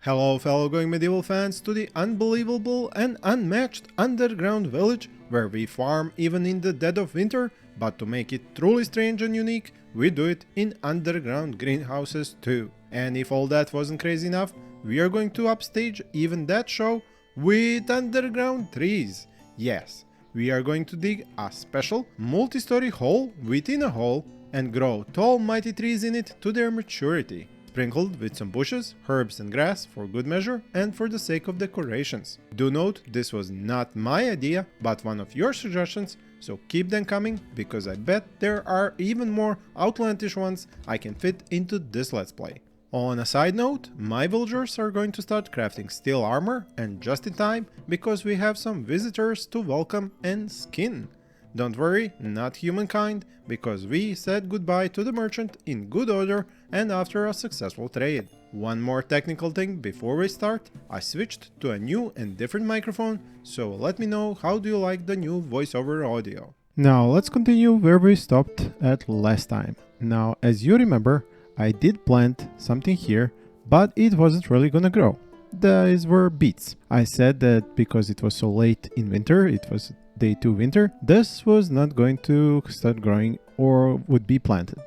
Hello fellow Going Medieval fans to the unbelievable and unmatched underground village where we farm even in the dead of winter, but to make it truly strange and unique, we do it in underground greenhouses too. And if all that wasn't crazy enough, we are going to upstage even that show with underground trees. Yes, we are going to dig a special multi-story hole within a hole and grow tall mighty trees in it to their maturity, sprinkled with some bushes, herbs and grass for good measure and for the sake of decorations. Do note, this was not my idea, but one of your suggestions, so keep them coming, because I bet there are even more outlandish ones I can fit into this let's play. On a side note, my villagers are going to start crafting steel armor, and just in time, because we have some visitors to welcome and skin. Don't worry, not humankind, because we said goodbye to the merchant in good order and after a successful trade. One more technical thing before we start, I switched to a new and different microphone, so let me know how do you like the new voiceover audio. Now let's continue where we stopped at last time. Now as you remember, I did plant something here, but it wasn't really gonna grow. These were beets. I said that because it was so late in winter, it was day 2 winter, this was not going to start growing or would be planted.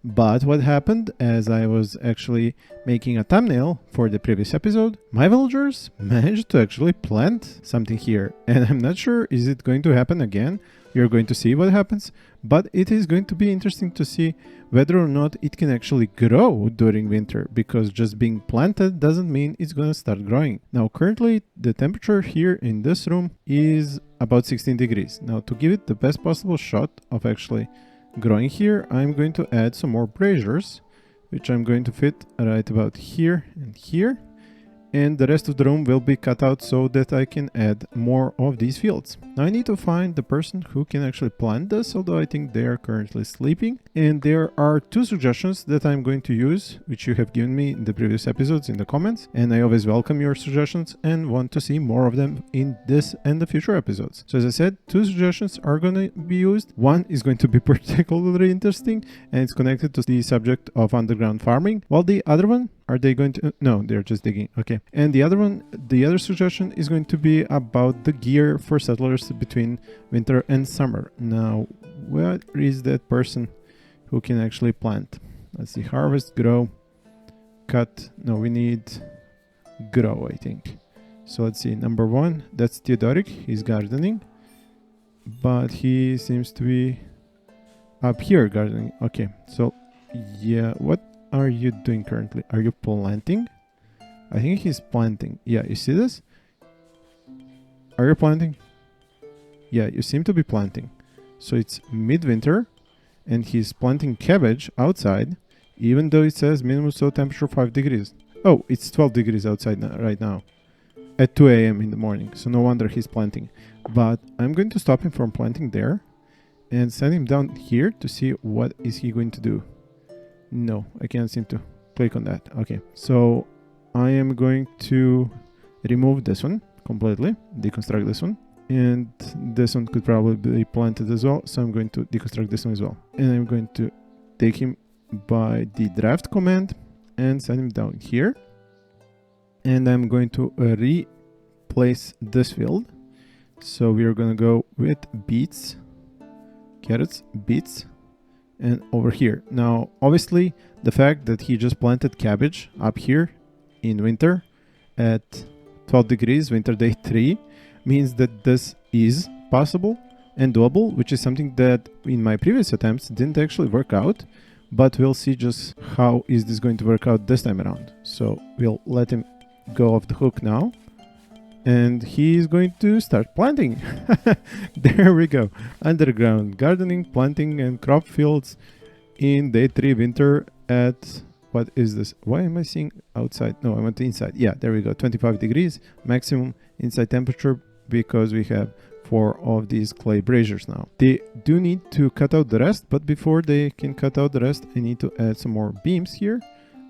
But what happened, as I was actually making a thumbnail for the previous episode, my villagers managed to actually plant something here, and I'm not sure is it going to happen again. You're going to see what happens, but it is going to be interesting to see whether or not it can actually grow during winter, because just being planted doesn't mean it's going to start growing. Now currently the temperature here in this room is about 16 degrees. Now to give it the best possible shot of actually growing here, I'm going to add some more braziers, which I'm going to fit right about here and here. And the rest of the room will be cut out so that I can add more of these fields. Now I need to find the person who can actually plant this, although I think they are currently sleeping. And there are 2 suggestions that I'm going to use, which you have given me in the previous episodes in the comments. And I always welcome your suggestions and want to see more of them in this and the future episodes. So as I said, 2 suggestions are going to be used. One is going to be particularly interesting and it's connected to the subject of underground farming, while the other one, are they going to... No, they're just digging. Okay. And the other one, the other suggestion is going to be about the gear for settlers between winter and summer. Now, where is that person who can actually plant? Let's see. Harvest, grow, cut. No, we need grow, I think. So let's see. Number 1, that's Theodoric. He's gardening. But he seems to be up here gardening. Okay. So, yeah, what are you doing currently? Are you planting? I think he's planting. Yeah, you see this? Are you planting? Yeah, you seem to be planting. So it's midwinter and he's planting cabbage outside, even though it says minimum soil temperature 5 degrees. Oh, it's 12 degrees outside now, right now at 2 a.m. in the morning. So no wonder he's planting. But I'm going to stop him from planting there and send him down here to see what is he going to do. No, I can't seem to click on that. Okay, so I am going to remove this one completely, deconstruct this one, and this one could probably be planted as well, so I'm going to deconstruct this one as well. And I'm going to take him by the draft command and send him down here. And I'm going to replace this field. So we are going to go with beets, carrots, beets, and over here. Now obviously the fact that he just planted cabbage up here in winter at 12 degrees, winter day 3, means that this is possible and doable, which is something that in my previous attempts didn't actually work out, but we'll see just how is this going to work out this time around. So we'll let him go off the hook now. And he's going to start planting. There we go. Underground gardening, planting and crop fields in day 3 winter at... What is this? Why am I seeing outside? No, I went inside. Yeah, there we go. 25 degrees maximum inside temperature because we have 4 of these clay braziers now. They do need to cut out the rest, but before they can cut out the rest, I need to add some more beams here.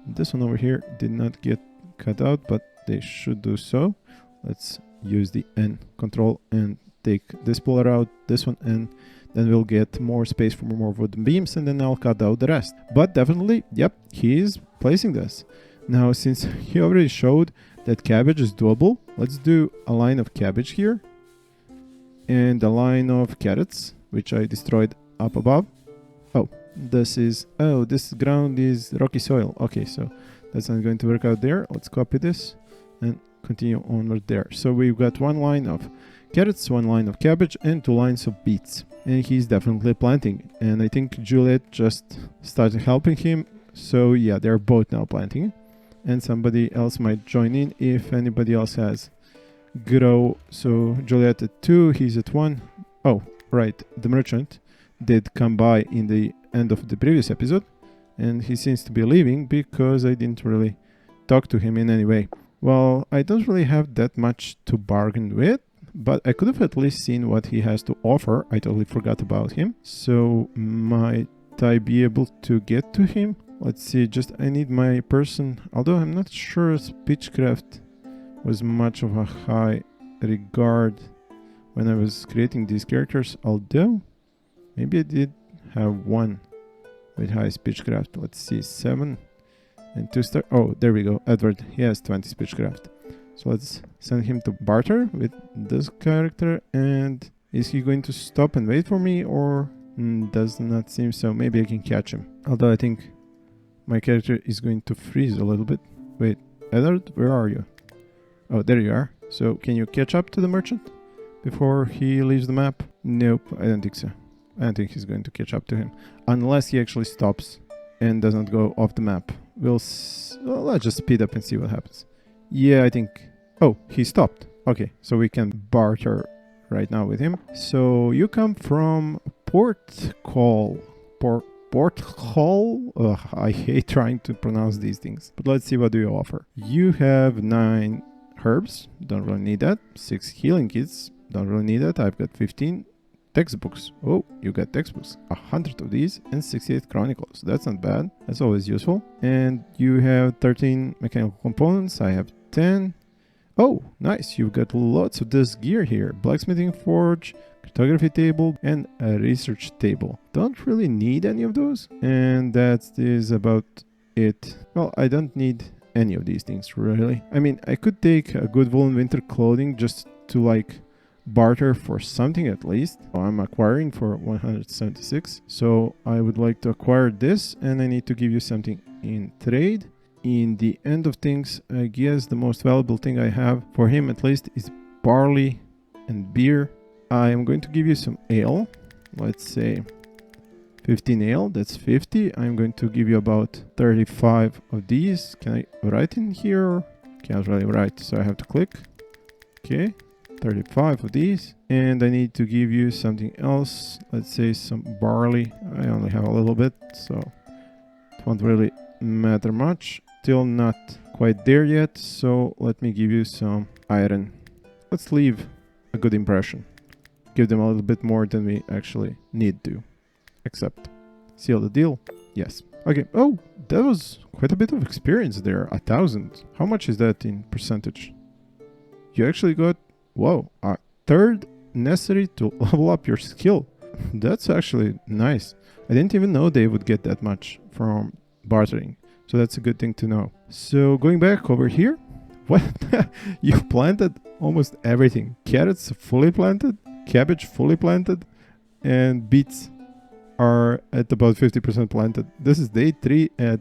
This one over here did not get cut out, but they should do so. Let's use the N control and take this pillar out, this one, and then we'll get more space for more wooden beams, and then I'll cut out the rest. But definitely, yep, he is placing this. Now, since he already showed that cabbage is doable. Let's do a line of cabbage here. And a line of carrots, which I destroyed up above. Oh, this ground is rocky soil. Okay, so that's not going to work out there. Let's copy this and continue onward there. So we've got one line of carrots, one line of cabbage, and 2 lines of beets. And he's definitely planting. And I think Juliet just started helping him. So yeah, they're both now planting. And somebody else might join in if anybody else has grow. So Juliet at 2, he's at 1. Oh, right, the merchant did come by in the end of the previous episode, and he seems to be leaving because I didn't really talk to him in any way. Well, I don't really have that much to bargain with, but I could have at least seen what he has to offer. I totally forgot about him. So might I be able to get to him? Let's see, I need my person, although I'm not sure speechcraft was much of a high regard when I was creating these characters, although maybe I did have one with high speechcraft. Let's see, 7 and 2 star. Oh, there we go. Edward, he has 20 speechcraft. So let's send him to barter with this character. And is he going to stop and wait for me, or does not seem so? Maybe I can catch him. Although I think my character is going to freeze a little bit. Wait, Edward, where are you? Oh, there you are. So can you catch up to the merchant before he leaves the map? Nope, I don't think so. I don't think he's going to catch up to him unless he actually stops and doesn't go off the map. Let's just speed up and see what happens. Yeah, I think... Oh, he stopped. Okay, so we can barter right now with him. So you come from Porthcawl. Porthcawl? Ugh, I hate trying to pronounce these things. But let's see, what do you offer? You have 9 herbs. Don't really need that. 6 healing kits. Don't really need that. I've got 15 textbooks. Oh, you got textbooks. 100 of these and 68 chronicles. That's not bad. That's always useful. And you have 13 mechanical components. I have 10. Oh, nice. You've got lots of this gear here. Blacksmithing forge, cartography table, and a research table. Don't really need any of those. And that is about it. Well, I don't need any of these things, really. I mean, I could take a good woolen winter clothing just to barter for something at least. I'm acquiring for 176, so I would like to acquire this, and I need to give you something in trade. In the end of things, I guess the most valuable thing I have for him at least is barley and beer. I am going to give you some ale. Let's say 15 ale, that's 50. I'm going to give you about 35 of these. Can I write in here? Can't really write, so I have to click. Okay, 35 of these. And I need to give you something else. Let's say some barley. I only have a little bit, so it won't really matter much. Still not quite there yet, so let me give you some iron. Let's leave a good impression. Give them a little bit more than we actually need to. Accept. Seal the deal? Yes. Okay. Oh, that was quite a bit of experience there. 1,000. How much is that in percentage? You actually got, whoa, a third necessary to level up your skill. That's actually nice. I didn't even know they would get that much from bartering. So that's a good thing to know. So going back over here, what? You planted almost everything. Carrots fully planted, cabbage fully planted, and beets are at about 50% planted. This is day 3 at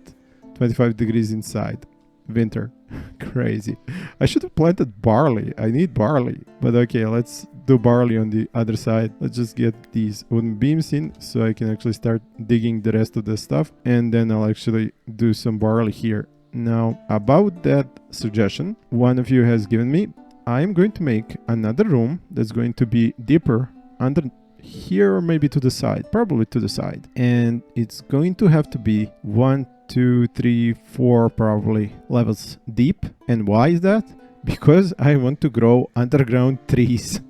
25 degrees inside. Winter. Crazy. I should have planted barley. I need barley. But okay, let's do barley on the other side. Let's just get these wooden beams in so I can actually start digging the rest of the stuff. And then I'll actually do some barley here. Now, about that suggestion one of you has given me, I'm going to make another room that's going to be deeper under here, or maybe to the side, probably to the side. And it's going to have to be 1, 2, 3, 4 probably levels deep. And why is that? Because I want to grow underground trees.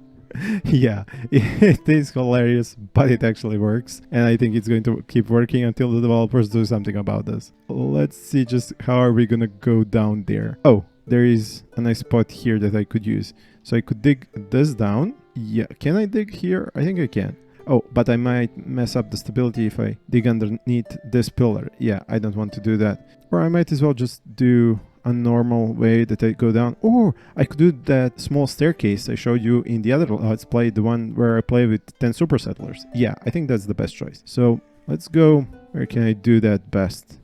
Yeah, it is hilarious, but it actually works. And I think it's going to keep working until the developers do something about this. Let's see just how are we gonna go down there. Oh, there is a nice spot here that I could use. So I could dig this down. Yeah, can I dig here? I think I can. Oh, but I might mess up the stability if I dig underneath this pillar. Yeah, I don't want to do that. Or I might as well just do a normal way that I go down. Or I could do that small staircase I showed you in the other Let's Play, the one where I play with 10 super settlers. Yeah, I think that's the best choice. So let's go. Where can I do that best?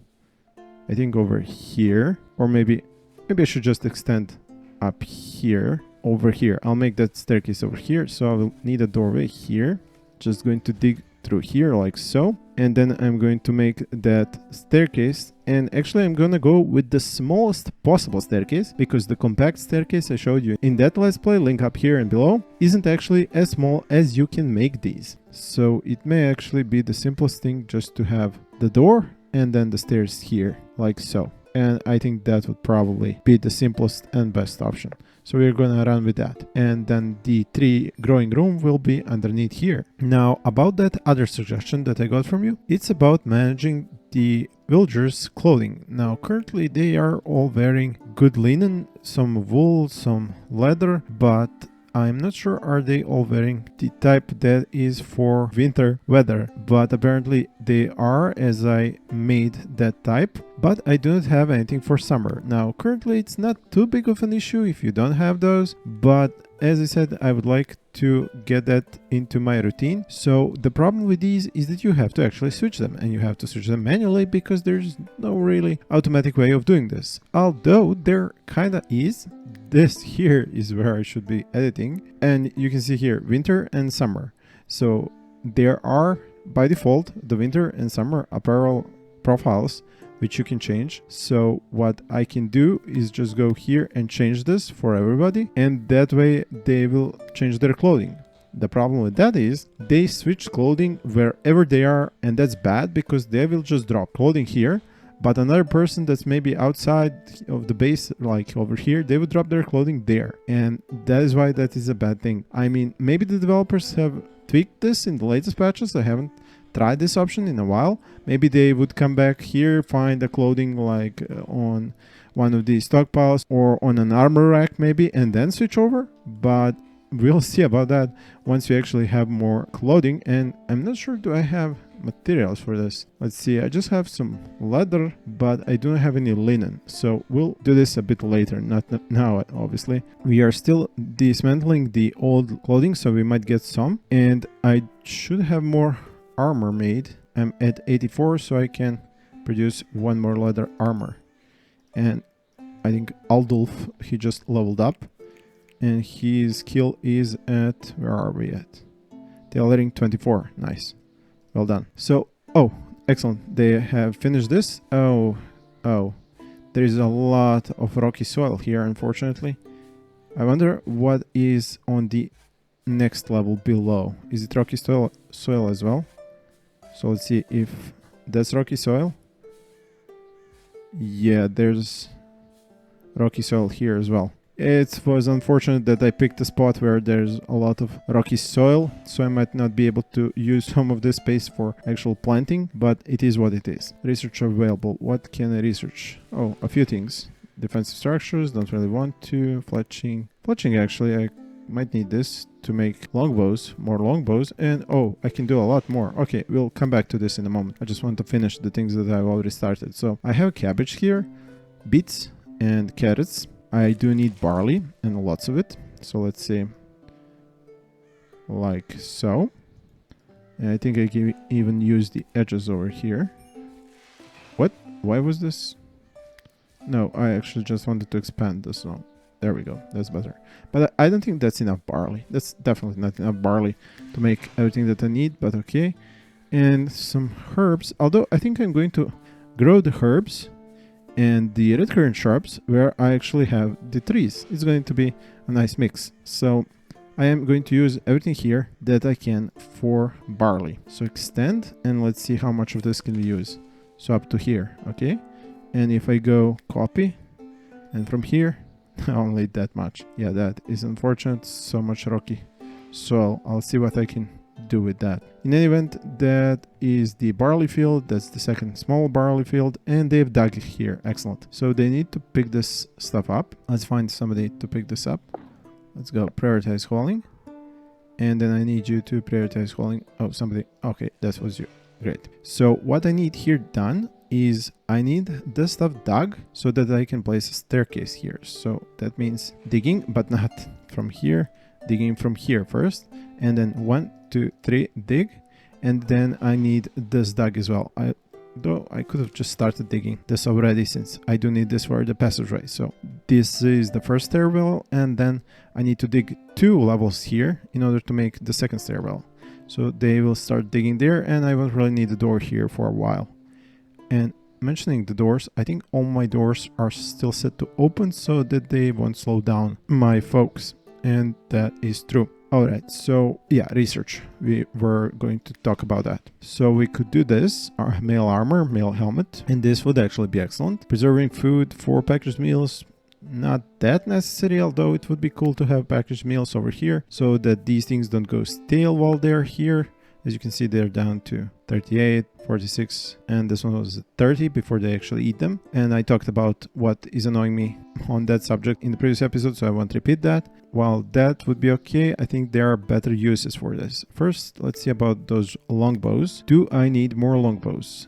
I think over here. Or maybe I should just extend up here. Over here. I'll make that staircase over here. So I will need a doorway here. Just going to dig through here like so, and then I'm going to make that staircase, and actually I'm gonna go with the smallest possible staircase, because the compact staircase I showed you in that Let's Play, link up here and below, isn't actually as small as you can make these. So it may actually be the simplest thing just to have the door and then the stairs here like so, and I think that would probably be the simplest and best option. So we're gonna run with that. And then the tree growing room will be underneath here. Now, about that other suggestion that I got from you, it's about managing the villagers' clothing. Now, currently they are all wearing good linen, some wool, some leather, but I'm not sure are they all wearing the type that is for winter weather, but apparently they are, as I made that type, but I do not have anything for summer. Now currently it's not too big of an issue if you don't have those, but as I said, I would like to get that into my routine. So the problem with these is that you have to actually switch them, and you have to switch them manually because there's no really automatic way of doing this. Although there kinda is. This here is where I should be editing, and you can see here winter and summer. So there are by default the winter and summer apparel profiles which you can change. So what I can do is just go here and change this for everybody, and that way they will change their clothing. The problem with that is they switch clothing wherever they are, and that's bad because they will just drop clothing here, but another person that's maybe outside of the base, like over here, they would drop their clothing there, and that is why that is a bad thing. I mean, maybe the developers have tweaked this in the latest patches. I haven't tried this option in a while. Maybe they would come back here, find the clothing like on one of these stockpiles or on an armor rack maybe, and then switch over. But we'll see about that once we actually have more clothing, and I'm not sure do I have materials for this. Let's see, I just have some leather, but I don't have any linen, so we'll do this a bit later, not now obviously. We are still dismantling the old clothing, so we might get some, and I should have more armor made. I'm at 84, so I can produce one more leather armor. And I think Aldulf, he just leveled up, and his skill is at, where are we at? Tailoring 24. Nice, well done. So oh, excellent, they have finished this. Oh, there is a lot of rocky soil here, unfortunately. I wonder what is on the next level below. Is it rocky soil as well? So let's see if that's rocky soil. Yeah, there's rocky soil here as well. It was unfortunate that I picked a spot where there's a lot of rocky soil, so I might not be able to use some of this space for actual planting, but it is what it is. Research available. What can I research? Oh, a few things. Defensive structures, don't really want to. Fletching. Fletching, actually, I might need this to make longbows, more longbows, and oh, I can do a lot more. Okay, we'll come back to this in a moment. I just want to finish the things that I've already started. So I have cabbage here, beets and carrots. I do need barley and lots of it. So let's see, like so. And I think I can even use the edges over here. What? Why was this? No, I actually just wanted to expand this one. There we go, that's better. But I don't think that's enough barley. That's definitely not enough barley to make everything that I need, but okay. And some herbs, although I think I'm going to grow the herbs and the red currant shrubs where I actually have the trees. It's going to be a nice mix. So I am going to use everything here that I can for barley. So extend, and let's see how much of this can we use. So up to here, okay? And if I go copy, and from here, only that much. Yeah, that is unfortunate. So much rocky soil. I'll see what I can do with that. In any event, that is the barley field. That's the second small barley field, and they've dug it here. Excellent. So they need to pick this stuff up. Let's find somebody to pick this up. Let's go prioritize hauling, and then I need you to prioritize hauling. Oh, somebody. Okay, that was you. Great. So what I need here done is I need this stuff dug so that I can place a staircase here. So that means digging, but not from here, digging from here first, and then 1, 2, 3 dig, and then I need this dug as well. Though I could have just started digging this already, since I do need this for the passageway. So this is the first stairwell, and then I need to dig 2 levels here in order to make the second stairwell. So they will start digging there, and I won't really need the door here for a while. And mentioning the doors, I think all my doors are still set to open so that they won't slow down my folks. And that is true. Alright, so yeah, research. We were going to talk about that. So we could do this, our mail armor, mail helmet, and this would actually be excellent. Preserving food for packaged meals, not that necessary, although it would be cool to have packaged meals over here so that these things don't go stale while they're here. As you can see, they're down to 38, 46, and this one was 30 before they actually eat them. And I talked about what is annoying me on that subject in the previous episode, so I won't repeat that. While that would be okay, I think there are better uses for this. First, let's see about those longbows. Do I need more longbows?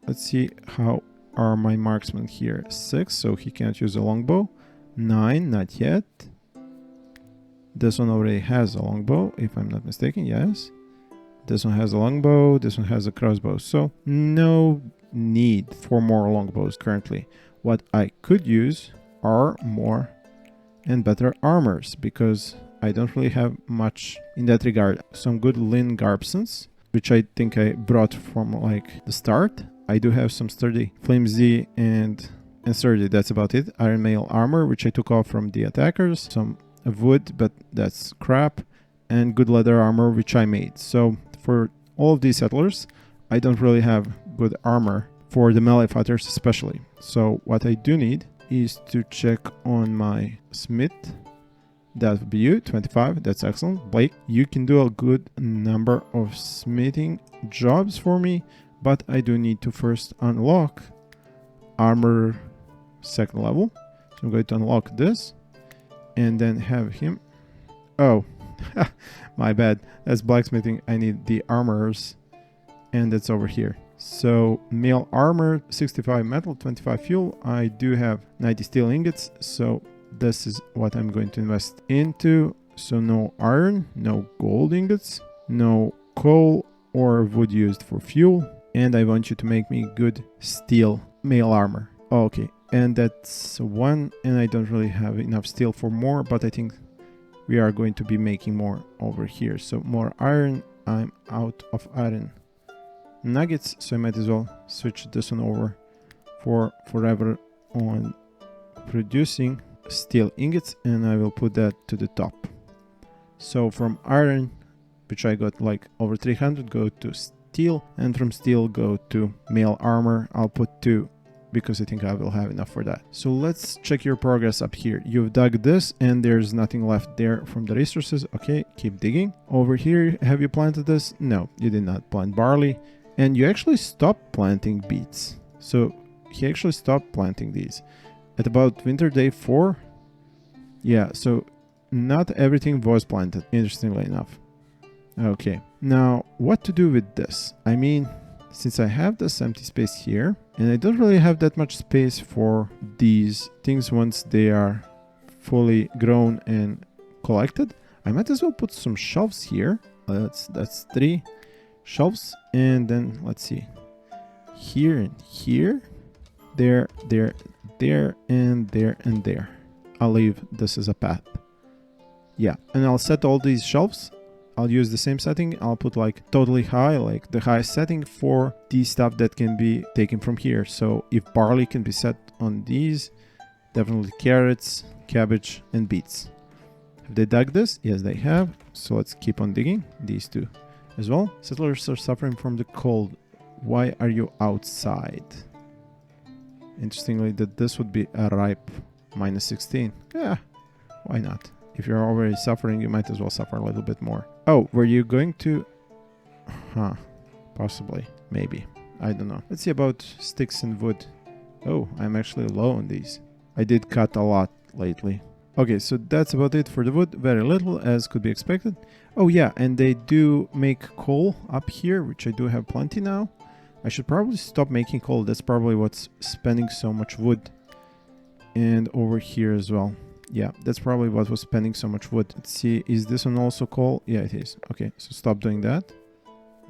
Let's see how are my marksmen here. 6, so he can't use a longbow. 9, not yet. This one already has a longbow, if I'm not mistaken, yes. This one has a longbow, this one has a crossbow, so no need for more longbows currently. What I could use are more and better armors, because I don't really have much in that regard. Some good Lynn Garbsons, which I think I brought from like the start. I do have some sturdy, flimsy, and sturdy, that's about it. Iron mail armor, which I took off from the attackers. Some wood, but that's crap. And good leather armor, which I made. So for all of these settlers, I don't really have good armor for the melee fighters especially. So what I do need is to check on my smith. That would be you, 25, that's excellent. Blake, you can do a good number of smithing jobs for me, but I do need to first unlock armor 2nd level. So I'm going to unlock this and then have him. Oh, my bad, that's blacksmithing. I need the armors, and that's over here. So mail armor, 65 metal, 25 fuel. I do have 90 steel ingots, so this is what I'm going to invest into. So no iron, no gold ingots, no coal or wood used for fuel, and I want you to make me good steel mail armor. Okay, and that's 1, and I don't really have enough steel for more, but I think we are going to be making more over here. So more iron. I'm out of iron nuggets, so I might as well switch this one over for forever on producing steel ingots, and I will put that to the top. So from iron, which I got like over 300, go to steel, and from steel go to mail armor. I'll put 2 because I think I will have enough for that. So let's check your progress up here. You've dug this and there's nothing left there from the resources. Okay, keep digging. Over here, have you planted this? No, you did not plant barley, and you actually stopped planting beets. So he actually stopped planting these at about winter day 4. Yeah, so not everything was planted, interestingly enough. Okay, now what to do with this? I mean, since I have this empty space here, and I don't really have that much space for these things once they are fully grown and collected, I might as well put some shelves here. That's 3 shelves, and then let's see, here and here, there, and there, and there. I'll leave this as a path. Yeah, and I'll set all these shelves. I'll use the same setting. I'll put like totally high, like the highest setting for the stuff that can be taken from here. So if barley can be set on these, definitely carrots, cabbage, and beets. Have they dug this? Yes, they have. So let's keep on digging. These 2 as well. Settlers are suffering from the cold. Why are you outside? Interestingly, that this would be a ripe -16. Yeah, why not? If you're already suffering, you might as well suffer a little bit more. Oh, were you going to... possibly. Maybe. I don't know. Let's see about sticks and wood. Oh, I'm actually low on these. I did cut a lot lately. Okay, so that's about it for the wood. Very little, as could be expected. Oh yeah, and they do make coal up here, which I do have plenty now. I should probably stop making coal. That's probably what's spending so much wood. And over here as well. Yeah, that's probably what was spending so much wood. Let's see, is this one also coal? Yeah, it is. Okay, so stop doing that.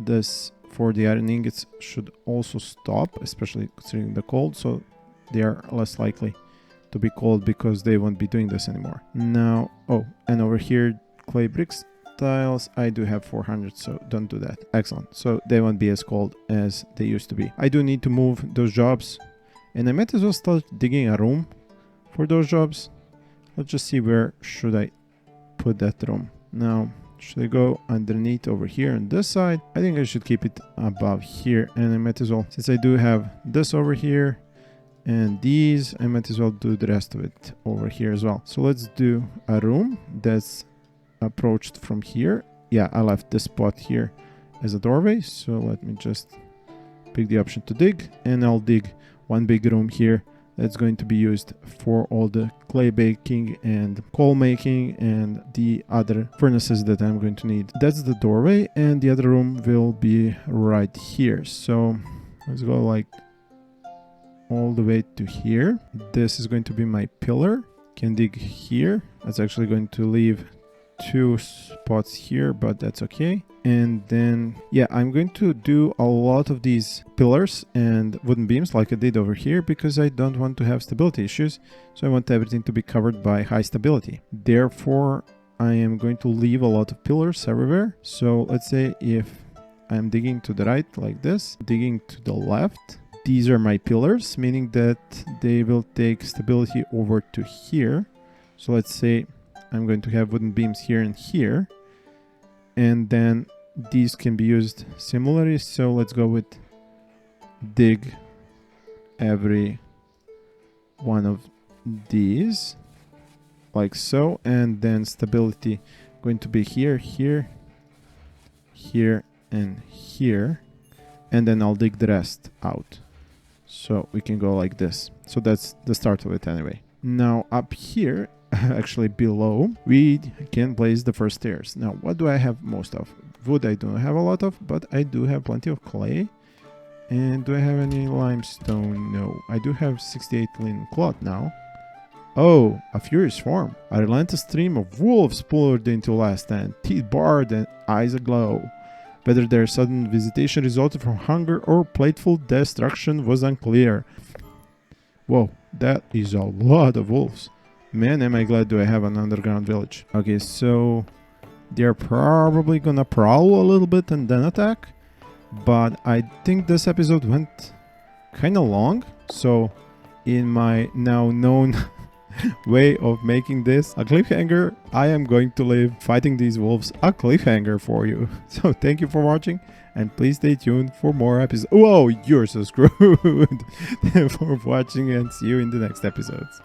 This for the iron ingots should also stop, especially considering the cold, so they are less likely to be cold because they won't be doing this anymore. Now, oh, and over here, clay bricks tiles, I do have 400, so don't do that. Excellent. So they won't be as cold as they used to be. I do need to move those jobs, and I might as well start digging a room for those jobs. Let's just see, where should I put that room. Now, should I go underneath over here on this side? I think I should keep it above here, and I might as well, since I do have this over here and these, I might as well do the rest of it over here as well. So let's do a room that's approached from here. Yeah, I left this spot here as a doorway, so let me just pick the option to dig, and I'll dig one big room here that's going to be used for all the clay baking and coal making and the other furnaces that I'm going to need. That's the doorway, and the other room will be right here. So let's go like all the way to here. This is going to be my pillar. Can dig here. That's actually going to leave 2 spots here, but that's okay. And then, yeah, I'm going to do a lot of these pillars and wooden beams like I did over here, because I don't want to have stability issues. So I want everything to be covered by high stability. Therefore, I am going to leave a lot of pillars everywhere. So let's say if I'm digging to the right like this, digging to the left, these are my pillars, meaning that they will take stability over to here. So let's say I'm going to have wooden beams here and here, and then these can be used similarly. So let's go with dig every one of these like so, and then stability going to be here, here, here, and here, and then I'll dig the rest out. So we can go like this. So that's the start of it anyway. Now up here, actually below, we can place the first stairs. Now, what do I have most of? Wood I don't have a lot of, but I do have plenty of clay. And do I have any limestone? No. I do have 68 linen cloth now. Oh, a furious swarm. A relentless stream of wolves poured into last stand, teeth bared and eyes aglow. Whether their sudden visitation resulted from hunger or playful destruction was unclear. Whoa, that is a lot of wolves. Man, am I glad do I have an underground village. Okay, so they're probably gonna prowl a little bit and then attack. But I think this episode went kind of long. So in my now known way of making this a cliffhanger, I am going to leave fighting these wolves a cliffhanger for you. So thank you for watching, and please stay tuned for more episodes. Whoa, you're so screwed for watching, and see you in the next episodes.